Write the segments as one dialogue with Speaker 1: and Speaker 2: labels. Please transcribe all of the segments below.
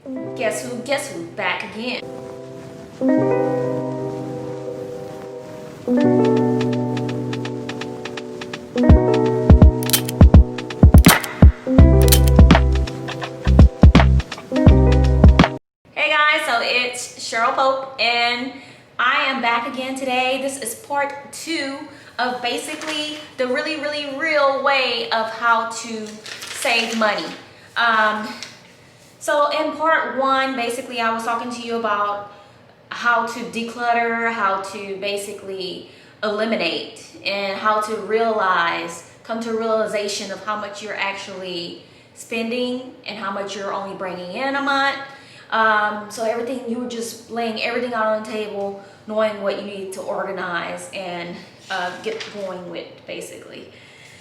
Speaker 1: Guess who? Guess who's back again? Hey guys, so it's Cheryl Pope and I am back again today. This is part 2 of basically the really real way of how to save money. So in part 1, basically I was talking to you about how to declutter, how to basically eliminate, and how to come to a realization of how much you're actually spending and how much you're only bringing in a month. So everything, you were just laying everything out on the table, knowing what you need to organize and get going with, basically.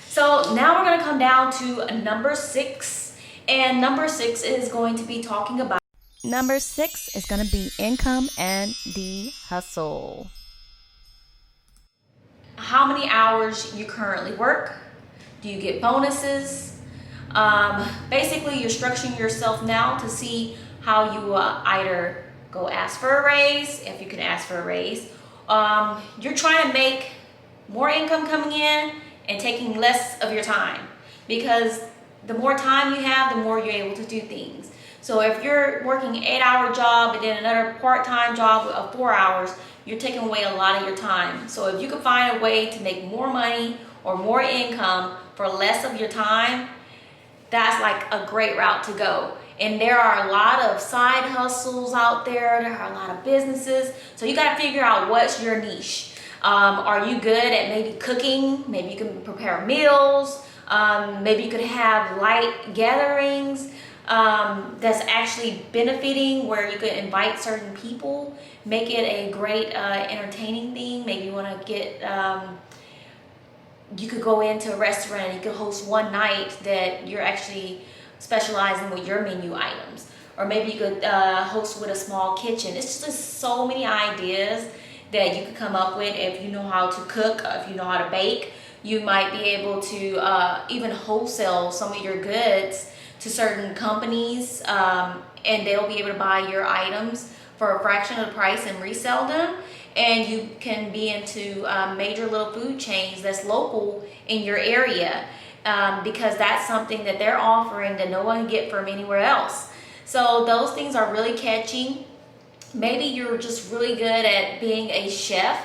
Speaker 1: So now we're going to come down to number 6. And number 6 is going to be talking about... Number 6 is going to be income and the hustle. How many hours you currently work? Do you get bonuses? Basically, you're structuring yourself now to see how you either go ask for a raise, if you can ask for a raise. You're trying to make more income coming in and taking less of your time, because the more time you have, the more you're able to do things. So if you're working an 8-hour job and then another part-time job of 4 hours, you're taking away a lot of your time. So if you can find a way to make more money or more income for less of your time, that's like a great route to go. And there are a lot of side hustles out there. There are a lot of businesses. So you got to figure out what's your niche. Are you good at maybe cooking? Maybe you can prepare meals. Maybe you could have light gatherings that's actually benefiting, where you could invite certain people, make it a great entertaining thing. Maybe you want to get... you could go into a restaurant and you could host one night that you're actually specializing with your menu items. Or maybe you could host with a small kitchen. It's just so many ideas that you could come up with. If you know how to cook, if you know how to bake, you might be able to even wholesale some of your goods to certain companies, and they'll be able to buy your items for a fraction of the price and resell them. And you can be into major little food chains that's local in your area, because that's something that they're offering that no one can get from anywhere else. So those things are really catchy. Maybe you're just really good at being a chef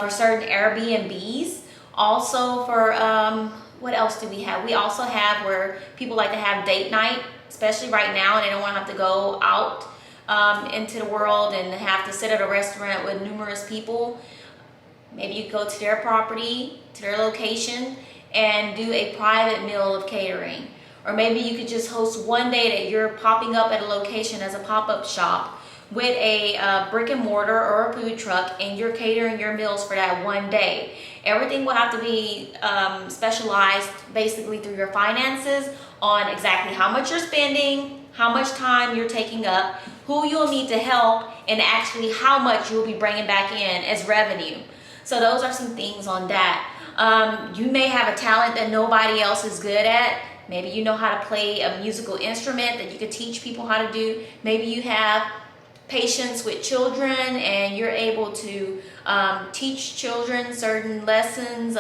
Speaker 1: for certain Airbnbs. Also for, what else do we have? We also have where people like to have date night, especially right now, and they don't want to have to go out into the world and have to sit at a restaurant with numerous people. Maybe you go to their property, to their location, and do a private meal of catering. Or maybe you could just host one day that you're popping up at a location as a pop-up shop with a brick and mortar or a food truck, and you're catering your meals for that one day. Everything will have to be specialized basically through your finances on exactly how much you're spending, how much time you're taking up, who you'll need to help, and actually how much you'll be bringing back in as revenue. So those are some things on that. You may have a talent that nobody else is good at. Maybe you know how to play a musical instrument that you could teach people how to do. Maybe you have patience with children and you're able to teach children certain lessons,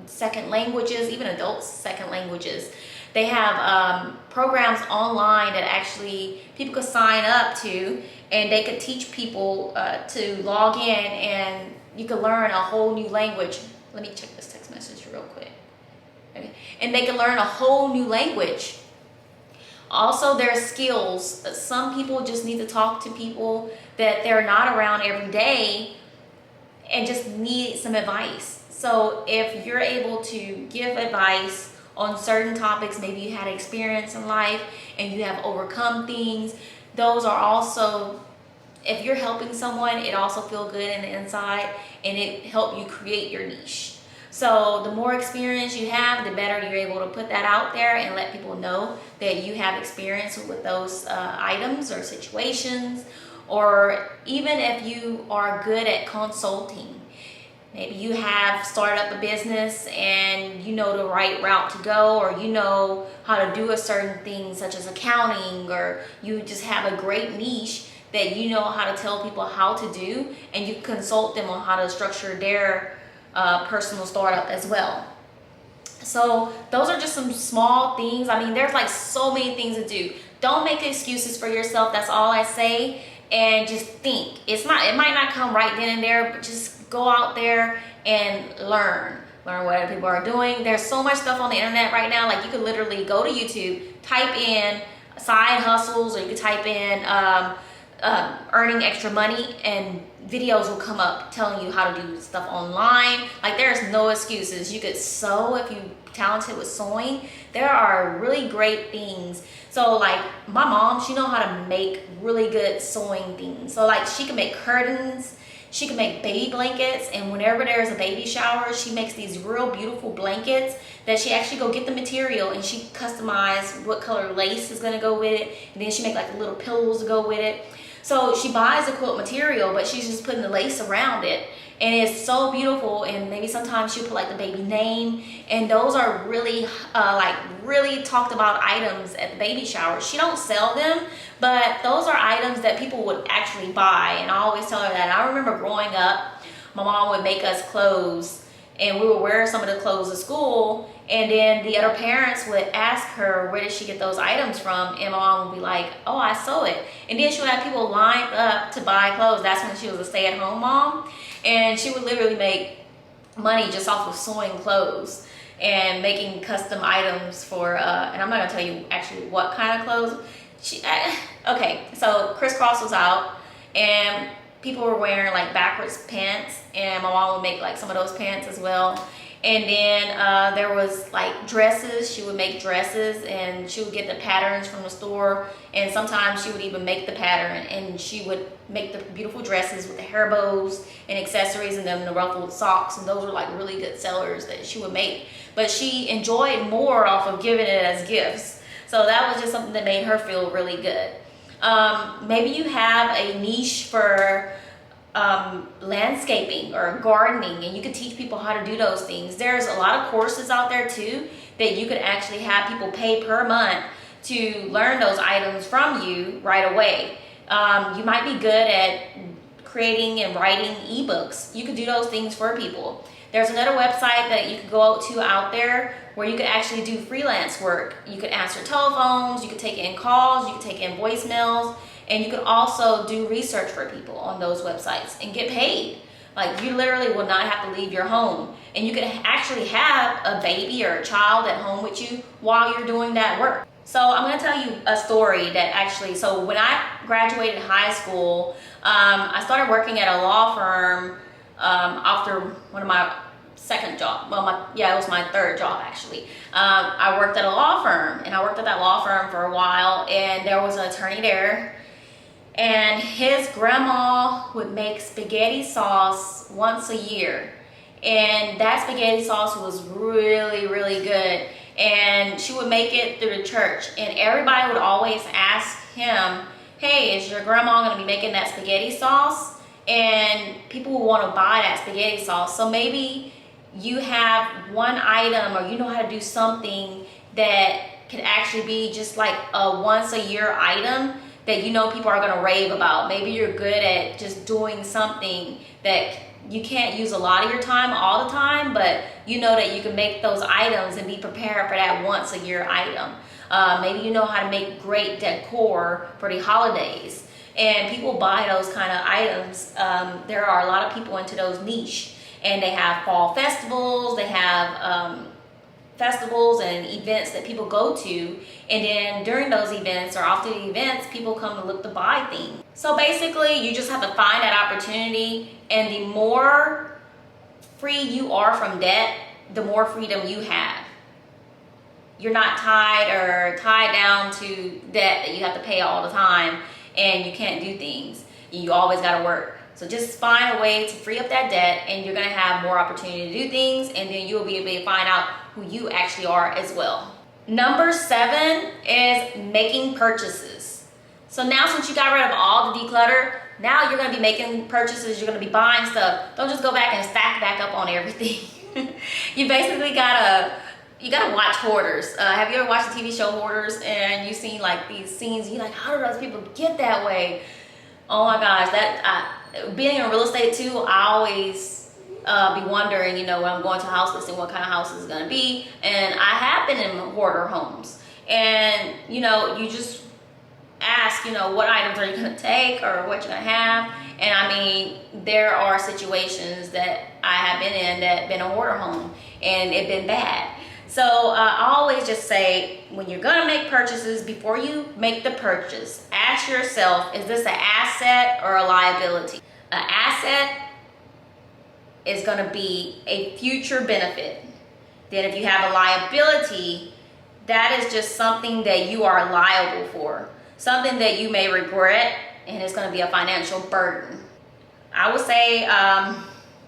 Speaker 1: second languages, even adults second languages. They have programs online that actually people could sign up to, and they could teach people to log in, and you could learn a whole new language. Let me check this text message real quick. Okay. And they can learn a whole new language. Also, their skills. Some people just need to talk to people that they're not around every day and just need some advice. So if you're able to give advice on certain topics, maybe you had experience in life and you have overcome things, those are also, if you're helping someone, it also feels good in the inside, and it helps you create your niche. So the more experience you have, the better you're able to put that out there and let people know that you have experience with those items or situations. Or even if you are good at consulting, Maybe you have started up a business and you know the right route to go, or you know how to do a certain thing such as accounting, or you just have a great niche that you know how to tell people how to do, and you consult them on how to structure their personal startup as well. So those are just some small things. I mean, there's like so many things to do. Don't make excuses for yourself. That's all I say. And just think. It might not come right then and there, but just go out there and learn what other people are doing. There's so much stuff on the internet right now. Like, you could literally go to YouTube, type in side hustles, or you could type in earning extra money, and videos will come up telling you how to do stuff online. Like, there's no excuses. You could sew if you're talented with sewing. There are really great things. So like, my mom, she knows how to make really good sewing things. So like, she can make curtains, she can make baby blankets, and whenever there's a baby shower, she makes these real beautiful blankets that she actually go get the material and she customize what color lace is gonna go with it, and then she make like little pillows to go with it. So she buys the quilt material, but she's just putting the lace around it, and it's so beautiful. And maybe sometimes she'll put like the baby name, and those are really really talked about items at the baby shower. She don't sell them, but those are items that people would actually buy, and I always tell her that. And I remember growing up, my mom would make us clothes, and we would wear some of the clothes to school, and then the other parents would ask her, where did she get those items from? And my mom would be like, oh, I sew it. And then she would have people lined up to buy clothes. That's when she was a stay-at-home mom, and she would literally make money just off of sewing clothes and making custom items for, and I'm not gonna tell you actually what kind of clothes. Okay, so crisscross was out, and people were wearing like backwards pants, and my mom would make like some of those pants as well. And then there was like dresses. She would make dresses, and she would get the patterns from the store, and sometimes she would even make the pattern, and she would make the beautiful dresses with the hair bows and accessories, and then the ruffled socks, and those were like really good sellers that she would make. But she enjoyed more off of giving it as gifts, so that was just something that made her feel really good. Maybe you have a niche for landscaping or gardening, and you could teach people how to do those things. There's a lot of courses out there too that you could actually have people pay per month to learn those items from you right away. You might be good at creating and writing ebooks. You could do those things for people. There's another website that you could go to out there where you could actually do freelance work. You could answer telephones, you could take in calls, you could take in voicemails, and you could also do research for people on those websites and get paid. Like, you literally will not have to leave your home, and you could actually have a baby or a child at home with you while you're doing that work. So I'm going to tell you a story that actually, so when I graduated high school, I started working at a law firm after one of my second job. Well, it was my third job actually. I worked at a law firm, and I worked at that law firm for a while, and there was an attorney there, and his grandma would make spaghetti sauce once a year, and that spaghetti sauce was really, really good, and she would make it through the church, and everybody would always ask him, hey, is your grandma going to be making that spaghetti sauce? And people will want to buy that spaghetti sauce. So maybe you have one item, or you know how to do something that could actually be just like a once a year item that you know people are going to rave about. Maybe you're good at just doing something that you can't use a lot of your time all the time, but you know that you can make those items and be prepared for that once a year item. Maybe you know how to make great decor for the holidays, and people buy those kind of items. There are a lot of people into those niche, and they have fall festivals, they have festivals and events that people go to, and then during those events or after the events, people come to look to buy things. So basically, you just have to find that opportunity, and the more free you are from debt, the more freedom you have. You're not tied down to debt that you have to pay all the time, and you can't do things. You always got to work. So just find a way to free up that debt, and you're going to have more opportunity to do things, and then you'll be able to find out who you actually are as well. Number 7 is making purchases. So now since you got rid of all the declutter, now you're going to be making purchases, you're going to be buying stuff. Don't just go back and stack back up on everything. You basically you gotta watch Hoarders. Have you ever watched the TV show Hoarders and you seen like these scenes, you're like, how do those people get that way? Oh my gosh, being in real estate too, I always be wondering, when I'm going to a house listing, what kind of house it's gonna be. And I have been in hoarder homes, and you just ask, what items are you gonna take or what you're gonna have. And I mean, there are situations that I have been in that been a hoarder home and it been bad. So I always just say, when you're gonna make purchases, before you make the purchase, ask yourself, is this an asset or a liability? An asset is gonna be a future benefit. Then if you have a liability, that is just something that you are liable for, something that you may regret, and it's gonna be a financial burden. I would say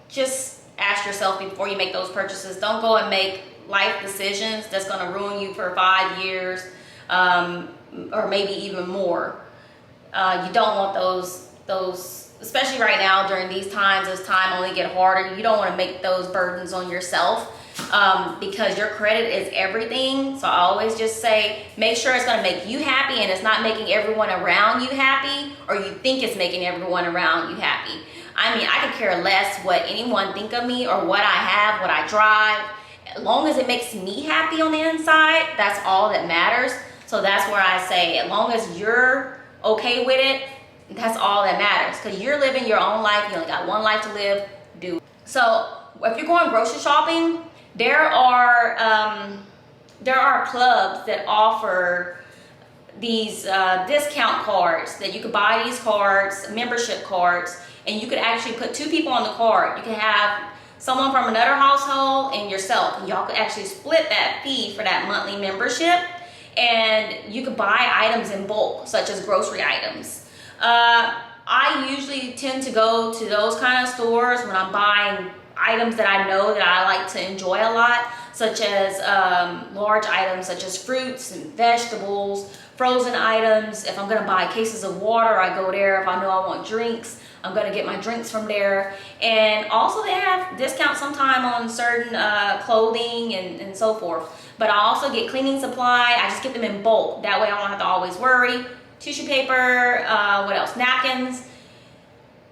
Speaker 1: just ask yourself before you make those purchases. Don't go and make life decisions that's gonna ruin you for 5 years, or maybe even more. You don't want those, especially right now during these times as time only get harder. You don't wanna make those burdens on yourself, because your credit is everything. So I always just say, make sure it's gonna make you happy and it's not making everyone around you happy, or you think it's making everyone around you happy. I mean, I could care less what anyone think of me or what I have, what I drive. As long as it makes me happy on the inside, that's all that matters. So that's where I say, as long as you're okay with it, that's all that matters, because you're living your own life. You only got one life to live. Do it. So if you're going grocery shopping, there are clubs that offer these discount cards that you could buy these cards, membership cards, and you could actually put 2 people on the card. You can have someone from another household and yourself, and y'all could actually split that fee for that monthly membership, and you could buy items in bulk, such as grocery items. I usually tend to go to those kind of stores when I'm buying items that I know that I like to enjoy a lot, such as large items such as fruits and vegetables, frozen items. If I'm gonna buy cases of water, I go there. If I know I want drinks, I'm gonna get my drinks from there. And also they have discounts sometime on certain clothing and so forth. But I also get cleaning supply. I just get them in bulk. That way I don't have to always worry. Tissue paper, what else? Napkins,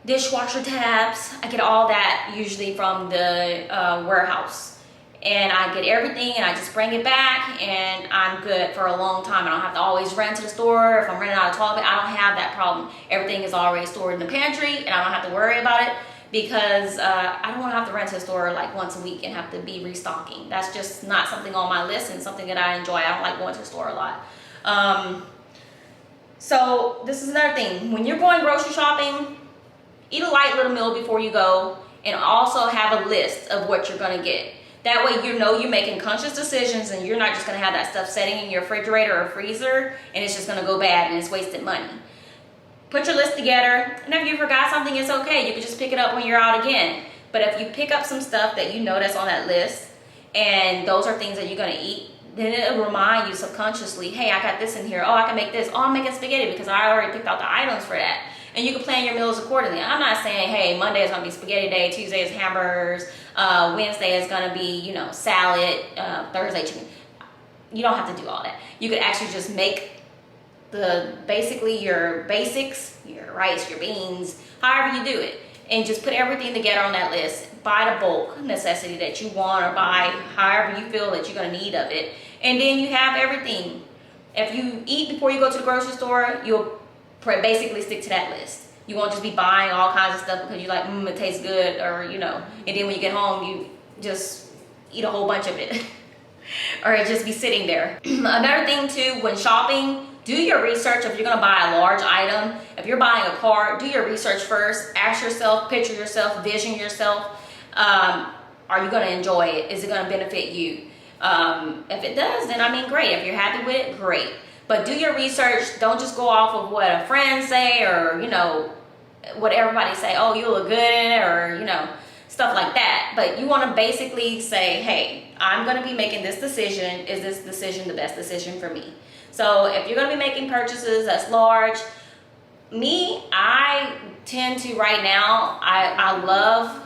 Speaker 1: dishwasher tabs. I get all that usually from the warehouse. And I get everything and I just bring it back and I'm good for a long time. I don't have to always run to the store. If I'm running out of toilet, I don't have that problem. Everything is already stored in the pantry and I don't have to worry about it, because I don't want to have to run to the store like once a week and have to be restocking. That's just not something on my list and something that I enjoy. I don't like going to the store a lot. So this is another thing. When you're going grocery shopping, eat a light little meal before you go, and also have a list of what you're gonna get. That way you know you're making conscious decisions and you're not just gonna have that stuff sitting in your refrigerator or freezer and it's just gonna go bad and it's wasted money. Put your list together, and if you forgot something, it's okay. You can just pick it up when you're out again. But if you pick up some stuff that you know that's on that list, and those are things that you're gonna eat, then it'll remind you subconsciously, hey, I got this in here. Oh, I can make this. Oh, I'm making spaghetti because I already picked out the items for that. And you can plan your meals accordingly. I'm not saying, hey, Monday is gonna be spaghetti day, Tuesday is hamburgers, Wednesday is gonna be, salad, Thursday chicken. You don't have to do all that. You could actually just make basically your basics, your rice, your beans, however you do it, and just put everything together on that list. Buy the bulk necessity that you want, or buy however you feel that you're gonna need of it, and then you have everything. If you eat before you go to the grocery store, you'll basically stick to that list. You won't just be buying all kinds of stuff because you're like, it tastes good, or and then when you get home, you just eat a whole bunch of it, or it just be sitting there. Another thing too, when shopping, do your research. If you're gonna buy a large item, if you're buying a car, do your research first. Ask yourself, picture yourself, vision yourself. Are you gonna enjoy it? Is it gonna benefit you? If it does, then I mean, great. If you're happy with it, great. But do your research. Don't just go off of what a friend say, or what everybody say. Oh, you look good in it, or stuff like that. But you want to basically say, hey, I'm going to be making this decision. Is this decision the best decision for me? So if you're gonna be making purchases that's large, I tend to right now, I love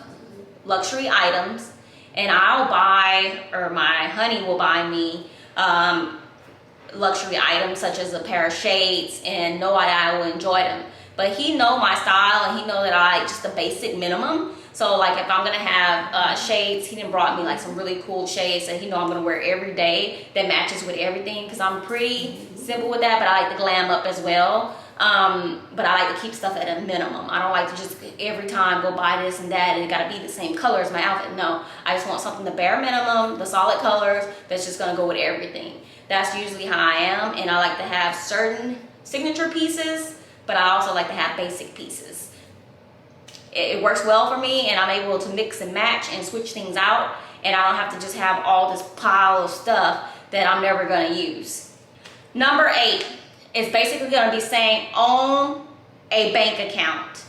Speaker 1: luxury items, and I'll buy, or my honey will buy me luxury items such as a pair of shades, and know I will enjoy them. But he know my style, and he know that I like just the basic minimum. So like if I'm gonna have shades, he done brought me like some really cool shades that he know I'm gonna wear every day that matches with everything, because I'm pretty simple with that, but I like to glam up as well. But I like to keep stuff at a minimum. I don't like to just every time go buy this and that and it gotta be the same color as my outfit. No, I just want something the bare minimum, the solid colors that's just gonna go with everything. That's usually how I am, and I like to have certain signature pieces, but I also like to have basic pieces. It works well for me, and I'm able to mix and match and switch things out, and I don't have to just have all this pile of stuff that I'm never gonna use. Number 8 is basically gonna be saying own a bank account.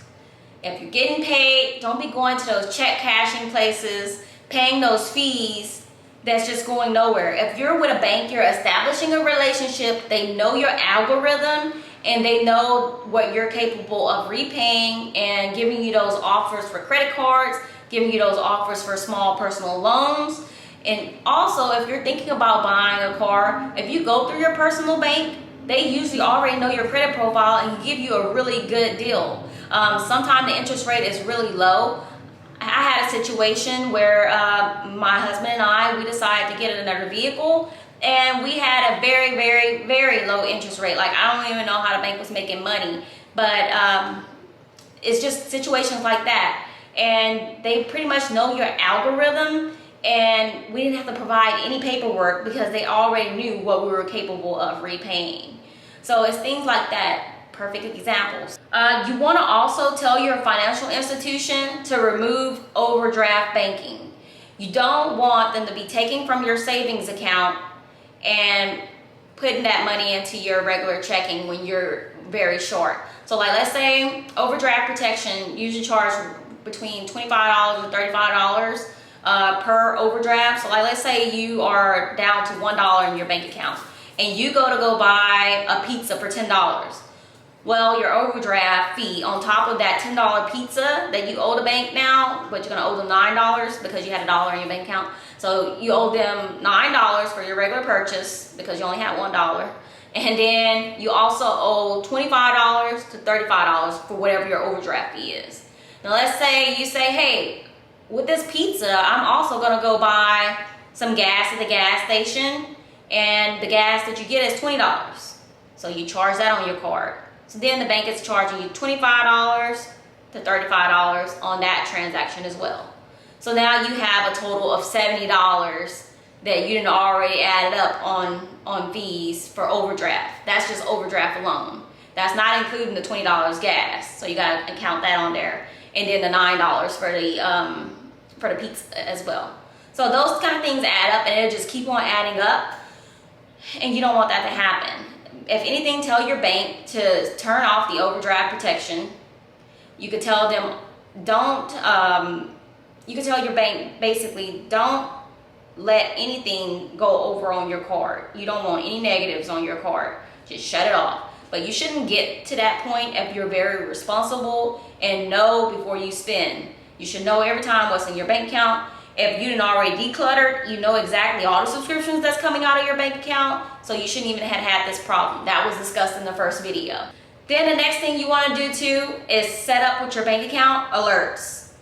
Speaker 1: If you're getting paid, don't be going to those check cashing places, paying those fees that's just going nowhere. If you're with a bank, you're establishing a relationship, they know your algorithm, and they know what you're capable of repaying, and giving you those offers for credit cards, giving you those offers for small personal loans. And also, if you're thinking about buying a car, if you go through your personal bank, they usually already know your credit profile and give you a really good deal. Sometimes the interest rate is really low. I had a situation where my husband and we decided to get another vehicle, and we had a very, very, very low interest rate. Like, I don't even know how the bank was making money, but it's just situations like that. And they pretty much know your algorithm, and we didn't have to provide any paperwork because they already knew what we were capable of repaying. So it's things like that. Perfect examples. You want to also tell your financial institution to remove overdraft banking. You don't want them to be taking from your savings account and putting that money into your regular checking when you're very short. So like, let's say overdraft protection usually charge between $25 and $35 per overdraft. So like, let's say you are down to $1 in your bank account, and you go buy a pizza for $10. Well, your overdraft fee on top of that $10 pizza that you owe the bank now, but you're gonna owe them $9 because you had $1 in your bank account. So you owe them $9 for your regular purchase because you only had $1. And then you also owe $25 to $35 for whatever your overdraft fee is. Now let's say you say, hey, with this pizza, I'm also gonna go buy some gas at the gas station, and the gas that you get is $20. So you charge that on your card. So then the bank is charging you $25 to $35 on that transaction as well. So now you have a total of $70 that you didn't already added up on fees for overdraft. That's just overdraft alone. That's not including the $20 gas. So you gotta count that on there. And then the $9 for the pizza as well. So those kind of things add up, and it'll just keep on adding up, and you don't want that to happen. If anything, tell your bank to turn off the overdraft protection. You could tell them you could tell your bank basically don't let anything go over on your card. You don't want any negatives on your card. Just shut it off. But you shouldn't get to that point if you're very responsible and know before you spend. You should know every time what's in your bank account. If you didn't already decluttered, you know exactly all the subscriptions that's coming out of your bank account, so you shouldn't even have had this problem. That was discussed in the first video. Then the next thing you want to do too is set up with your bank account alerts.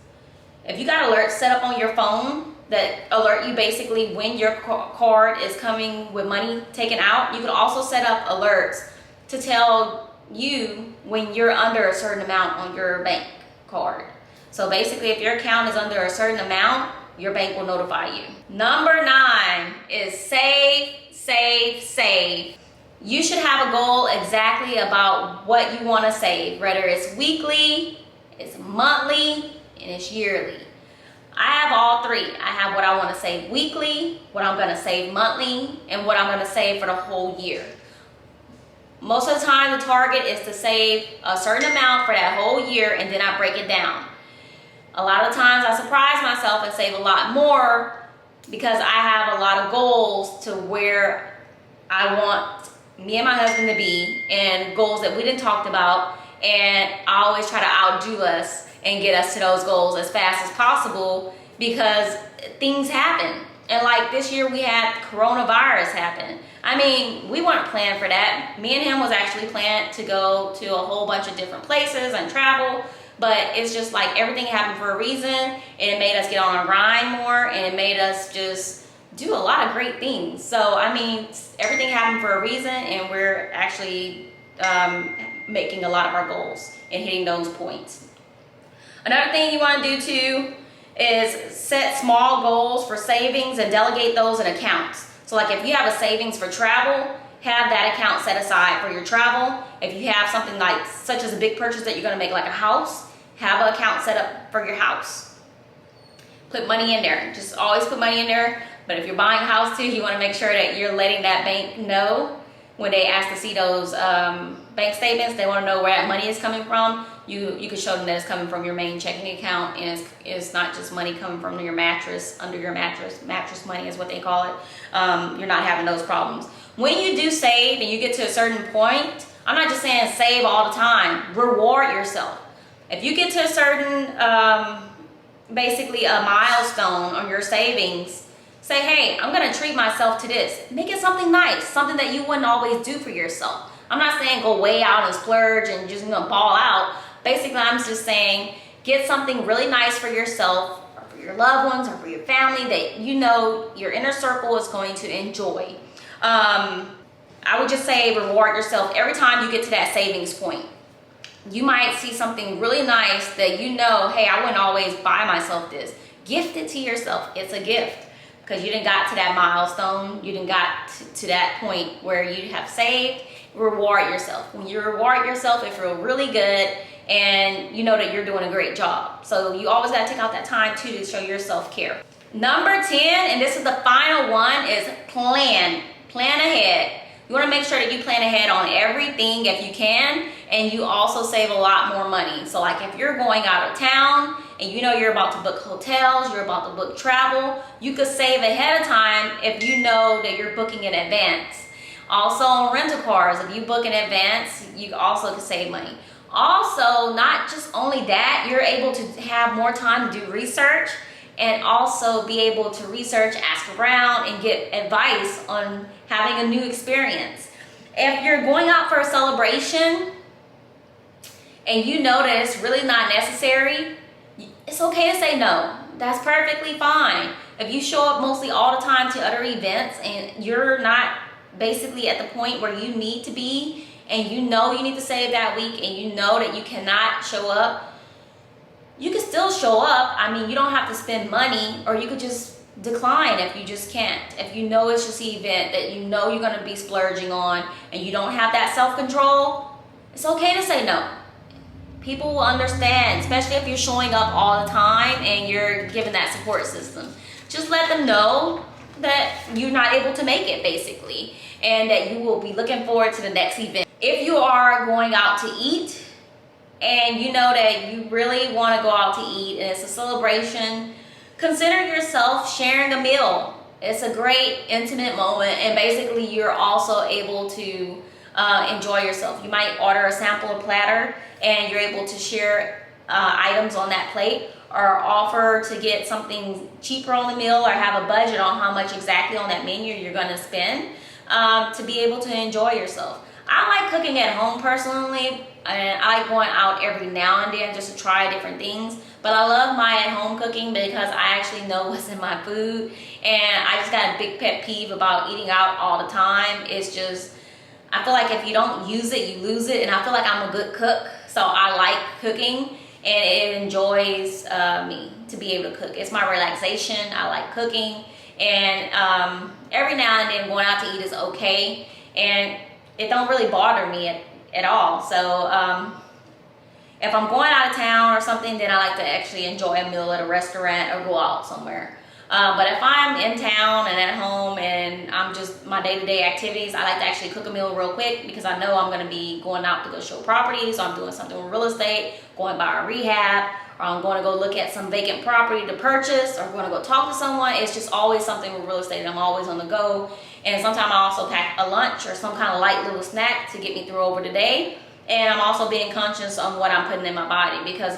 Speaker 1: If you got alerts set up on your phone that alert you basically when your card is coming with money taken out, you can also set up alerts to tell you when you're under a certain amount on your bank card. So basically, if your account is under a certain amount, your bank will notify you. Number 9 is save, save, save. You should have a goal exactly about what you want to save, whether it's weekly, it's monthly, and it's yearly. I have all three. I have what I want to save weekly, what I'm going to save monthly, and what I'm going to save for the whole year. Most of the time, the target is to save a certain amount for that whole year, and then I break it down. A lot of times I surprise myself and save a lot more because I have a lot of goals to where I want me and my husband to be, and goals that we didn't talked about, and I always try to outdo us and get us to those goals as fast as possible because things happen. And like this year we had coronavirus happen. I mean, we weren't planned for that. Me and him was actually planned to go to a whole bunch of different places and travel, but it's just like everything happened for a reason, and it made us get on our grind more, and it made us just do a lot of great things. So I mean, everything happened for a reason, and we're actually making a lot of our goals and hitting those points. Another thing you want to do too is set small goals for savings and delegate those in accounts. So like if you have a savings for travel, have that account set aside for your travel. If you have something like such as a big purchase that you're going to make, like a house, have an account set up for your house. Put money in there. Just always put money in there. But if you're buying a house too, you want to make sure that you're letting that bank know when they ask to see those bank statements. They want to know where that money is coming from. You can show them that it's coming from your main checking account, and it's not just money coming from your mattress, under your mattress. Mattress money is what they call it. You're not having those problems. When you do save and you get to a certain point, I'm not just saying save all the time. Reward yourself. If you get to a certain, basically a milestone on your savings, say, hey, I'm going to treat myself to this. Make it something nice, something that you wouldn't always do for yourself. I'm not saying go way out and splurge and just ball out. Basically, I'm just saying get something really nice for yourself or for your loved ones or for your family that you know your inner circle is going to enjoy. I would just say reward yourself every time you get to that savings point. You might see something really nice that you know, hey, I wouldn't always buy myself this. Gift it to yourself. It's a gift because you didn't got to that milestone. You didn't got to that point where you have saved. Reward yourself. When you reward yourself, it feels really good, and you know that you're doing a great job. So you always got to take out that time too to show your self-care. Number 10, and this is the final one, is plan. Plan ahead. You want to make sure that you plan ahead on everything if you can, and you also save a lot more money. So like if you're going out of town and you know you're about to book hotels, you're about to book travel, you could save ahead of time if you know that you're booking in advance. Also on rental cars, if you book in advance, you also can save money. Also, not just only that, you're able to have more time to do research and also be able to research, ask around, and get advice on having a new experience. If you're going out for a celebration and you know that it's really not necessary, it's okay to say no. That's perfectly fine. If you show up mostly all the time to other events and you're not basically at the point where you need to be, and you know you need to save that week, and you know that you cannot show up, you can still show up. I mean, you don't have to spend money, or you could just decline if you just can't. If you know it's just an event that you know you're going to be splurging on and you don't have that self-control, it's okay to say no. People will understand, especially if you're showing up all the time and you're giving that support system. Just let them know that you're not able to make it, basically, and that you will be looking forward to the next event. If you are going out to eat and you know that you really want to go out to eat and it's a celebration, consider yourself sharing a meal. It's a great intimate moment, and basically you're also able to enjoy yourself. You might order a sample platter and you're able to share items on that plate, or offer to get something cheaper on the meal, or have a budget on how much exactly on that menu you're going to spend to be able to enjoy yourself. I like cooking at home personally, and I like going out every now and then just to try different things, but I love my at-home cooking because I actually know what's in my food, and I just got a big pet peeve about eating out all the time. It's just, I feel like if you don't use it, you lose it, and I feel like I'm a good cook, so I like cooking. And it enjoys me to be able to cook. It's my relaxation. I like cooking. And every now and then going out to eat is okay. And it don't really bother me at all. So if I'm going out of town or something, then I like to actually enjoy a meal at a restaurant or go out somewhere. But if I'm in town and at home and I'm just my day-to-day activities, I like to actually cook a meal real quick because I know I'm going to be going out to go show properties, or I'm doing something with real estate, going by a rehab, or I'm going to go look at some vacant property to purchase, or going to go talk to someone. It's just always something with real estate, and I'm always on the go. And sometimes I also pack a lunch or some kind of light little snack to get me through over the day. And I'm also being conscious on what I'm putting in my body, because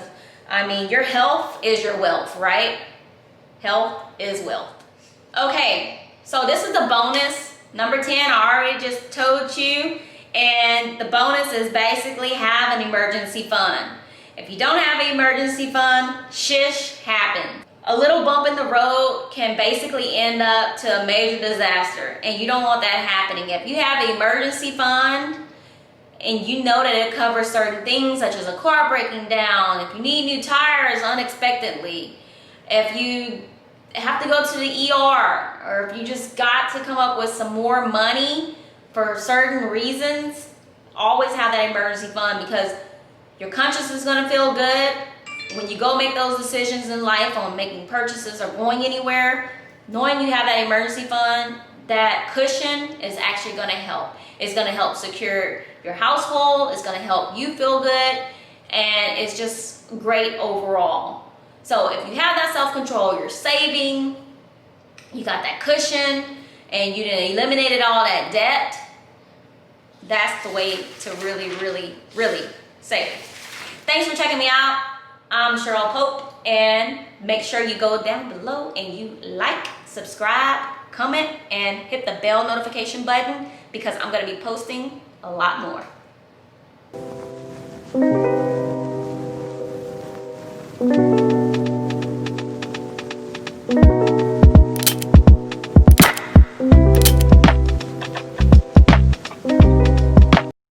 Speaker 1: I mean, your health is your wealth, right? Health is wealth. Okay, so this is the bonus. Number 10, I already just told you. And the bonus is basically have an emergency fund. If you don't have an emergency fund, shish happens. A little bump in the road can basically end up to a major disaster, and you don't want that happening. If you have an emergency fund and you know that it covers certain things such as a car breaking down, if you need new tires unexpectedly, if you have to go to the ER, or if you just got to come up with some more money for certain reasons, always have that emergency fund, because your conscience is going to feel good when you go make those decisions in life on making purchases or going anywhere. Knowing you have that emergency fund, that cushion is actually going to help. It's going to help secure your household. It's going to help you feel good, and it's just great overall. So if you have that self-control, you're saving, you got that cushion, and you done eliminated all that debt, that's the way to really, really, really save. Thanks for checking me out. I'm Cheryl Pope, and make sure you go down below and you like, subscribe, comment, and hit the bell notification button, because I'm going to be posting a lot more.